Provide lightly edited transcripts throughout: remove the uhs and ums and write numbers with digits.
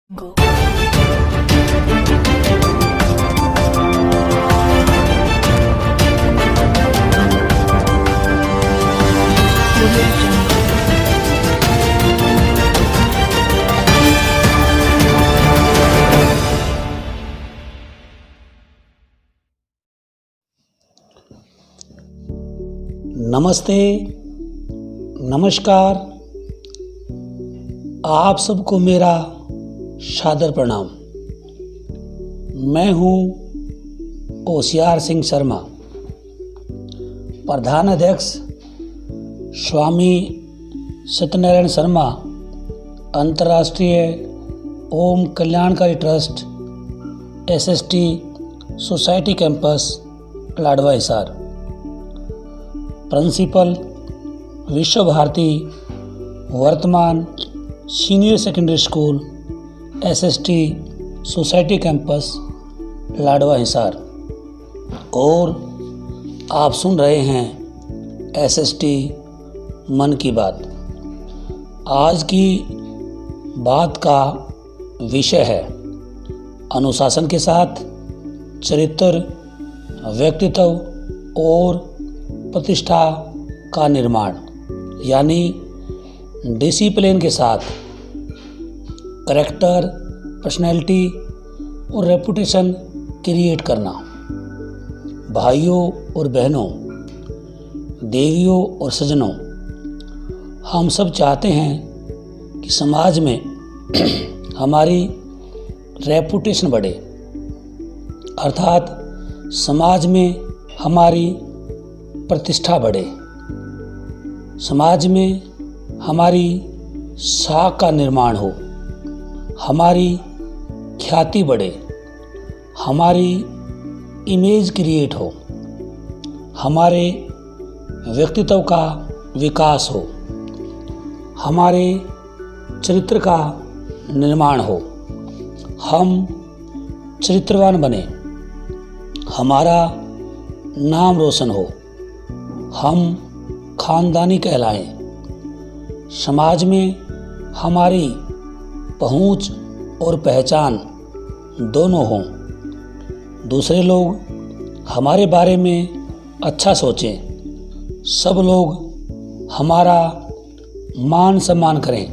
Go. Audio Jungle. नमस्ते, नमस्कार। आप सबको मेरा सादर प्रणाम। मैं हूँ होशियार सिंह शर्मा, प्रधान अध्यक्ष स्वामी सत्यनारायण शर्मा अंतर्राष्ट्रीय ओम कल्याणकारी trust SST society campus Ladwa Hisar, principal Vishwa Bharati वर्तमान senior secondary school SST society campus Ladwa Hisar, और आप सुन रहे हैं SST मन की बात। आज की बात का विषय है अनुशासन के साथ चरित्र, व्यक्तित्व और प्रतिष्ठा का निर्माण, यानी डिसिप्लिन के साथ कैरेक्टर, पर्सनैलिटी और रेपुटेशन क्रिएट करना। भाइयों और बहनों, देवियों और सज्जनों, हम सब चाहते हैं कि समाज में हमारी रेपुटेशन बढ़े, अर्थात समाज में हमारी प्रतिष्ठा बढ़े, समाज में हमारी साख का निर्माण हो, हमारी ख्याति बढ़े, हमारी इमेज क्रिएट हो, हमारे व्यक्तित्व का विकास हो, हमारे चरित्र का निर्माण हो, हम चरित्रवान बने, हमारा नाम रोशन हो, हम खानदानी कहलाएं, समाज में हमारी पहुंच और पहचान दोनों हों, दूसरे लोग हमारे बारे में अच्छा सोचें, सब लोग हमारा मान सम्मान करें,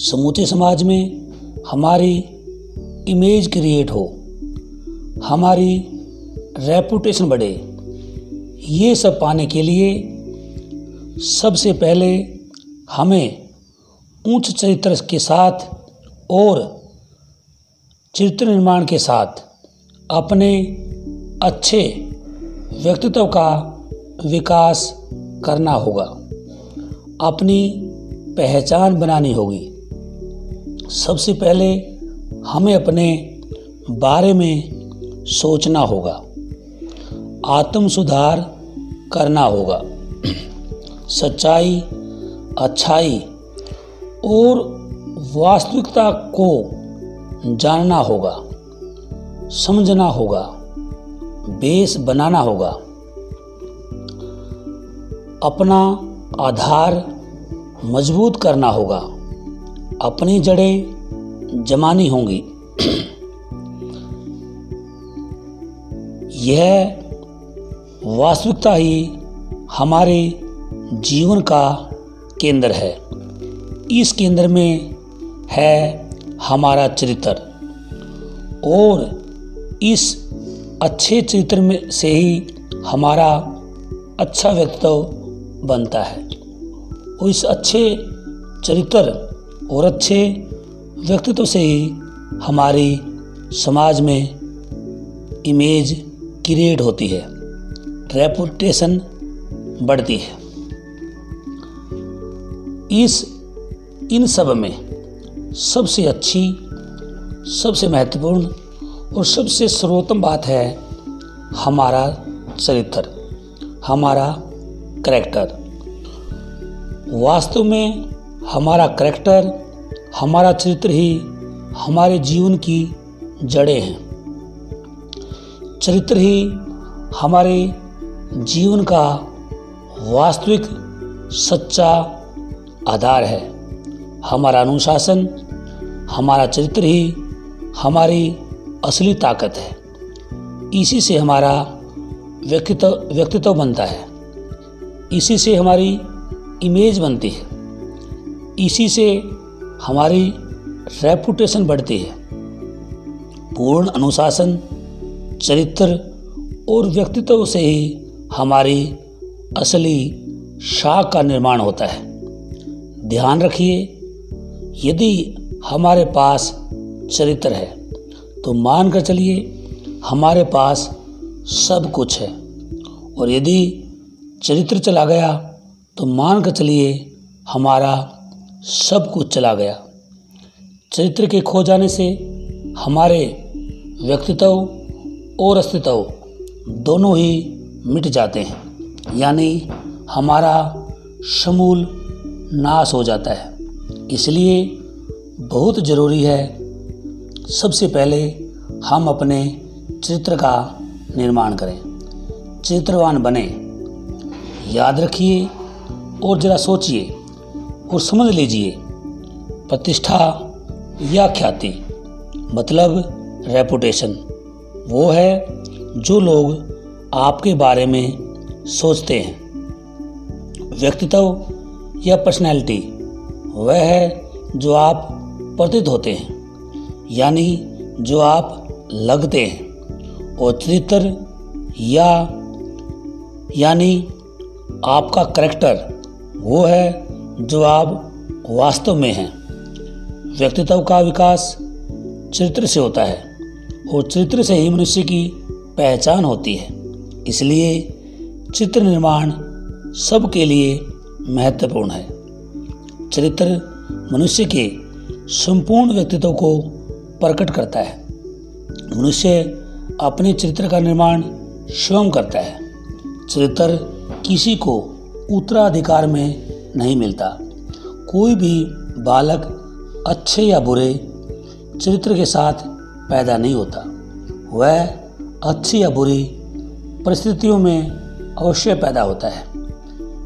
समूचे समाज में हमारी इमेज क्रिएट हो, हमारी रेपुटेशन बढ़े। ये सब पाने के लिए सबसे पहले हमें उच्च चरित्र के साथ और चरित्र निर्माण के साथ अपने अच्छे व्यक्तित्व का विकास करना होगा, अपनी पहचान बनानी होगी। सबसे पहले हमें अपने बारे में सोचना होगा, आत्म सुधार करना होगा, सच्चाई, अच्छाई और वास्तविकता को जानना होगा, समझना होगा, बेस बनाना होगा, अपना आधार मजबूत करना होगा, अपनी जड़ें जमानी होंगी। यह वास्तविकता ही हमारे जीवन का केंद्र है। इस केंद्र में है हमारा चरित्र, और इस अच्छे चरित्र में से ही हमारा अच्छा व्यक्तित्व बनता है, और इस अच्छे चरित्र और अच्छे व्यक्तित्व से ही हमारी समाज में इमेज क्रिएट होती है, रेपुटेशन बढ़ती है। इन सब में सबसे अच्छी, सबसे महत्वपूर्ण और सबसे सर्वोत्तम बात है हमारा चरित्र, हमारा कैरेक्टर। वास्तव में हमारा कैरेक्टर, हमारा चरित्र ही हमारे जीवन की जड़ें हैं। चरित्र ही हमारे जीवन का वास्तविक सच्चा आधार है। हमारा अनुशासन हमारा चरित्र ही हमारी असली ताकत है। इसी से हमारा व्यक्तित्व बनता है, इसी से हमारी इमेज बनती है, इसी से हमारी रेपुटेशन बढ़ती है। पूर्ण अनुशासन, चरित्र और व्यक्तित्व से ही हमारी असली शाख का निर्माण होता है। ध्यान रखिए, यदि हमारे पास चरित्र है तो मान कर चलिए हमारे पास सब कुछ है, और यदि चरित्र चला गया तो मान कर चलिए हमारा सब कुछ चला गया। चरित्र के खो जाने से हमारे व्यक्तित्व और अस्तित्व दोनों ही मिट जाते हैं, यानी हमारा समूल नाश हो जाता है। इसलिए बहुत ज़रूरी है सबसे पहले हम अपने चरित्र का निर्माण करें, चरित्रवान बने। याद रखिए और ज़रा सोचिए और समझ लीजिए, प्रतिष्ठा या ख्याति मतलब रेपुटेशन वो है जो लोग आपके बारे में सोचते हैं। व्यक्तित्व या पर्सनैलिटी वह है जो आप प्रतीत होते हैं, यानी जो आप लगते हैं। और चरित्र यानी आपका करैक्टर वो है जो आप वास्तव में हैं। व्यक्तित्व का विकास चरित्र से होता है और चरित्र से ही मनुष्य की पहचान होती है। इसलिए चरित्र निर्माण सबके लिए महत्वपूर्ण है। चरित्र मनुष्य के संपूर्ण व्यक्तित्व को प्रकट करता है। मनुष्य अपने चरित्र का निर्माण स्वयं करता है। चरित्र किसी को उत्तराधिकार में नहीं मिलता। कोई भी बालक अच्छे या बुरे चरित्र के साथ पैदा नहीं होता, वह अच्छी या बुरी परिस्थितियों में अवश्य पैदा होता है।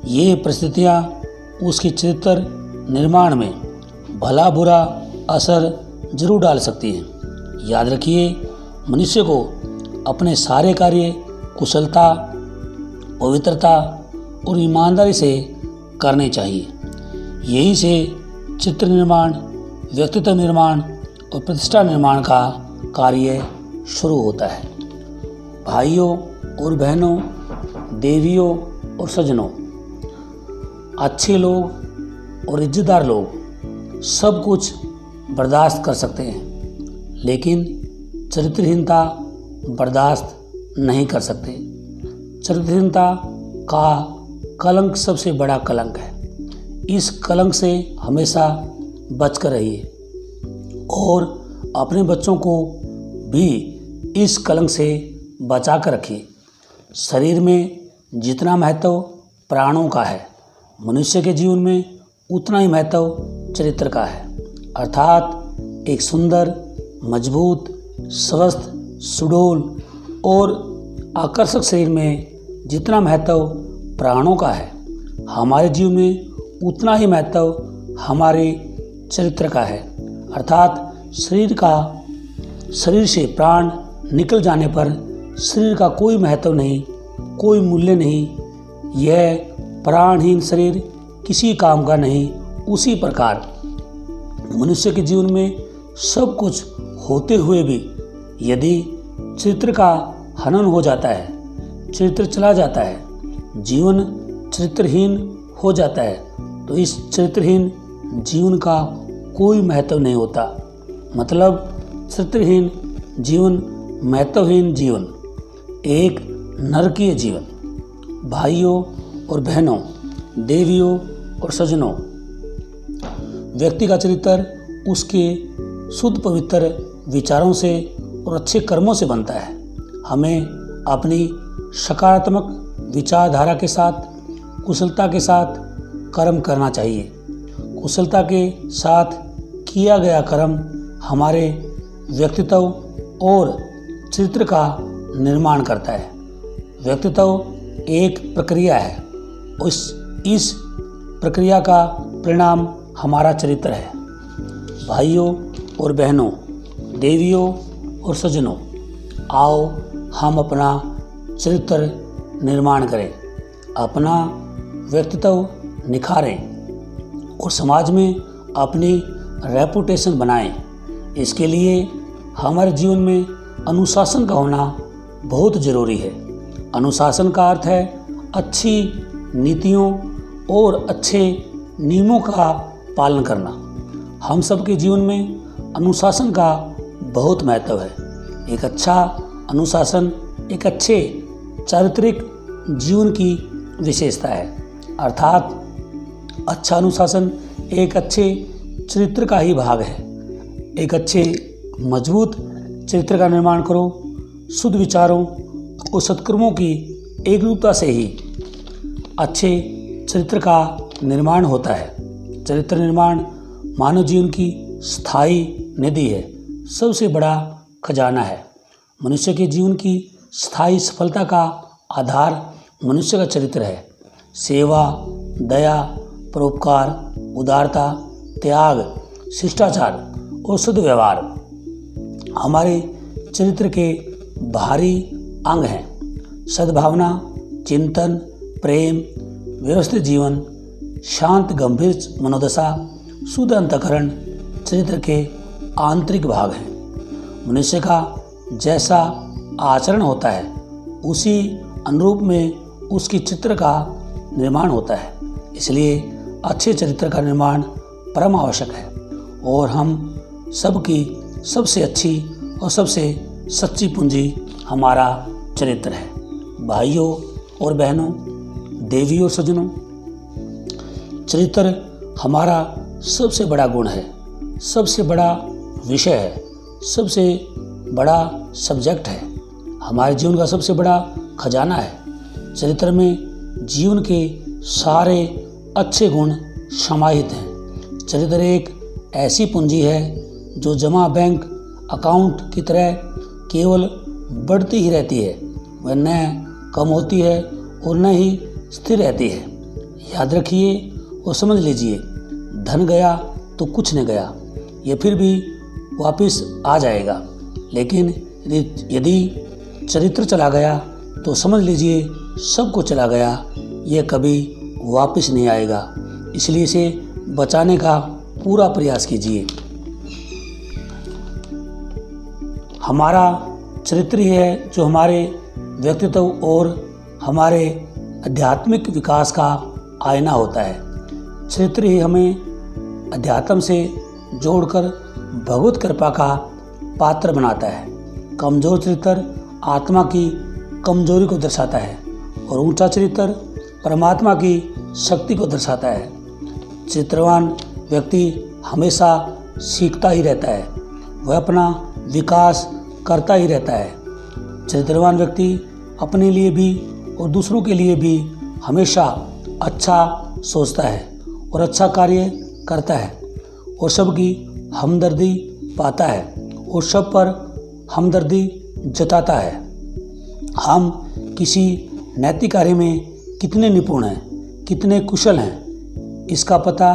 ये परिस्थितियाँ उसके चरित्र निर्माण में भला बुरा असर जरूर डाल सकती हैं। याद रखिए, मनुष्य को अपने सारे कार्य कुशलता, पवित्रता और ईमानदारी से करने चाहिए। यही से चित्र निर्माण, व्यक्तित्व निर्माण और प्रतिष्ठा निर्माण का कार्य शुरू होता है। भाइयों और बहनों, देवियों और सज्जनों, अच्छे लोग और इज्जतदार लोग सब कुछ बर्दाश्त कर सकते हैं, लेकिन चरित्रहीनता बर्दाश्त नहीं कर सकते। चरित्रहीनता का कलंक सबसे बड़ा कलंक है। इस कलंक से हमेशा बचकर रहिए और अपने बच्चों को भी इस कलंक से बचा कर रखिए। शरीर में जितना महत्व प्राणों का है, मनुष्य के जीवन में उतना ही महत्व चरित्र का है। अर्थात एक सुंदर, मजबूत, स्वस्थ, सुडौल और आकर्षक शरीर में जितना महत्व प्राणों का है, हमारे जीवन में उतना ही महत्व हमारे चरित्र का है। अर्थात शरीर से प्राण निकल जाने पर शरीर का कोई महत्व नहीं, कोई मूल्य नहीं। यह प्राणहीन शरीर किसी काम का नहीं। उसी प्रकार मनुष्य के जीवन में सब कुछ होते हुए भी यदि चरित्र का हनन हो जाता है, चरित्र चला जाता है, जीवन चरित्रहीन हो जाता है, तो इस चरित्रहीन जीवन का कोई महत्व नहीं होता। मतलब चरित्रहीन जीवन महत्वहीन जीवन, एक नरकीय जीवन। भाइयों और बहनों, देवियों और सज्जनों, व्यक्ति का चरित्र उसके शुद्ध पवित्र विचारों से और अच्छे कर्मों से बनता है। हमें अपनी सकारात्मक विचारधारा के साथ, कुशलता के साथ कर्म करना चाहिए। कुशलता के साथ किया गया कर्म हमारे व्यक्तित्व और चरित्र का निर्माण करता है। व्यक्तित्व एक प्रक्रिया है, इस प्रक्रिया का परिणाम हमारा चरित्र है। भाइयों और बहनों, देवियों और सज्जनों, आओ हम अपना चरित्र निर्माण करें, अपना व्यक्तित्व निखारें और समाज में अपनी रेपुटेशन बनाएं। इसके लिए हमारे जीवन में अनुशासन का होना बहुत ज़रूरी है। अनुशासन का अर्थ है अच्छी नीतियों और अच्छे नियमों का पालन करना। हम सबके जीवन में अनुशासन का बहुत महत्व है। एक अच्छा अनुशासन एक अच्छे चारित्रिक जीवन की विशेषता है, अर्थात अच्छा अनुशासन एक अच्छे चरित्र का ही भाग है। एक अच्छे मजबूत चरित्र का निर्माण करो। शुद्ध विचारों और सत्कर्मों की एकरूपता से ही अच्छे चरित्र का निर्माण होता है। चरित्र निर्माण मानव जीवन की स्थायी निधि है, सबसे बड़ा खजाना है। मनुष्य के जीवन की स्थायी सफलता का आधार मनुष्य का चरित्र है। सेवा, दया, परोपकार, उदारता, त्याग, शिष्टाचार और सद्व्यवहार हमारे चरित्र के बाहरी अंग हैं। सद्भावना, चिंतन, प्रेम, व्यवस्थित जीवन, शांत गंभीर मनोदशा, शुद्ध अंतःकरण चरित्र के आंतरिक भाग हैं। मनुष्य का जैसा आचरण होता है उसी अनुरूप में उसकी चित्र का निर्माण होता है। इसलिए अच्छे चरित्र का निर्माण परम आवश्यक है और हम सबकी सबसे अच्छी और सबसे सच्ची पूंजी हमारा चरित्र है। भाइयों और बहनों, देवियों और सज्जनों, चरित्र हमारा सबसे बड़ा गुण है, सबसे बड़ा विषय है, सबसे बड़ा सब्जेक्ट है, हमारे जीवन का सबसे बड़ा खजाना है। चरित्र में जीवन के सारे अच्छे गुण समाहित हैं। चरित्र एक ऐसी पूंजी है जो जमा बैंक अकाउंट की तरह केवल बढ़ती ही रहती है, वह न कम होती है और न ही स्थिर रहती है। याद रखिए और समझ लीजिए, धन गया तो कुछ नहीं गया, ये फिर भी वापस आ जाएगा, लेकिन यदि चरित्र चला गया तो समझ लीजिए सब कुछ चला गया, यह कभी वापस नहीं आएगा। इसलिए इसे बचाने का पूरा प्रयास कीजिए। हमारा चरित्र ही है जो हमारे व्यक्तित्व और हमारे आध्यात्मिक विकास का आईना होता है। चरित्र ही हमें अध्यात्म से जोड़कर भगवत कृपा का पात्र बनाता है। कमजोर चरित्र आत्मा की कमजोरी को दर्शाता है और ऊंचा चरित्र परमात्मा की शक्ति को दर्शाता है। चरित्रवान व्यक्ति हमेशा सीखता ही रहता है, वह अपना विकास करता ही रहता है। चरित्रवान व्यक्ति अपने लिए भी और दूसरों के लिए भी हमेशा अच्छा सोचता है और अच्छा कार्य करता है और सबकी हमदर्दी पाता है और सब पर हमदर्दी जताता है। हम किसी नैतिक कार्य में कितने निपुण हैं, कितने कुशल हैं, इसका पता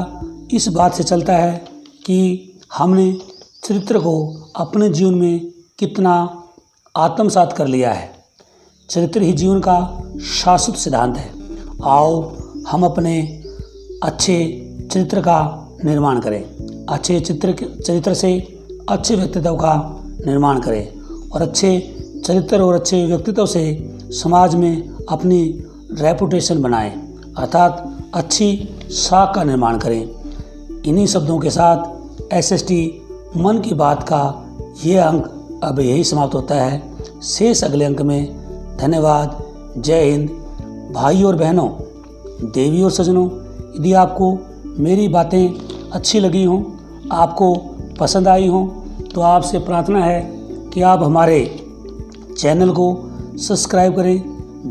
इस बात से चलता है कि हमने चरित्र को अपने जीवन में कितना आत्मसात कर लिया है। चरित्र ही जीवन का शाश्वत सिद्धांत है। आओ हम अपने अच्छे चरित्र का निर्माण करें, अच्छे चरित्र से अच्छे व्यक्तित्व का निर्माण करें और अच्छे चरित्र और अच्छे व्यक्तित्व से समाज में अपनी रेपुटेशन बनाएं, अर्थात अच्छी साख का निर्माण करें। इन्हीं शब्दों के साथ SST मन की बात का ये अंक अब यही समाप्त होता है। शेष अगले अंक में। धन्यवाद। जय हिंद। भाइयों और बहनों, देवियों और सज्जनों, यदि आपको मेरी बातें अच्छी लगी हों, आपको पसंद आई हों, तो आपसे प्रार्थना है कि आप हमारे चैनल को सब्सक्राइब करें,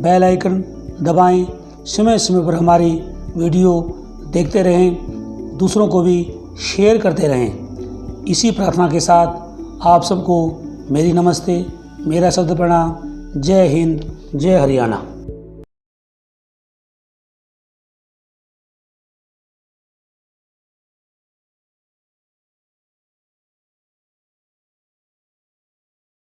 बेल आइकन दबाएं, समय समय पर हमारी वीडियो देखते रहें, दूसरों को भी शेयर करते रहें। इसी प्रार्थना के साथ आप सबको मेरी नमस्ते, मेरा शब्द प्रणाम। जय हिंद, जय हरियाणा।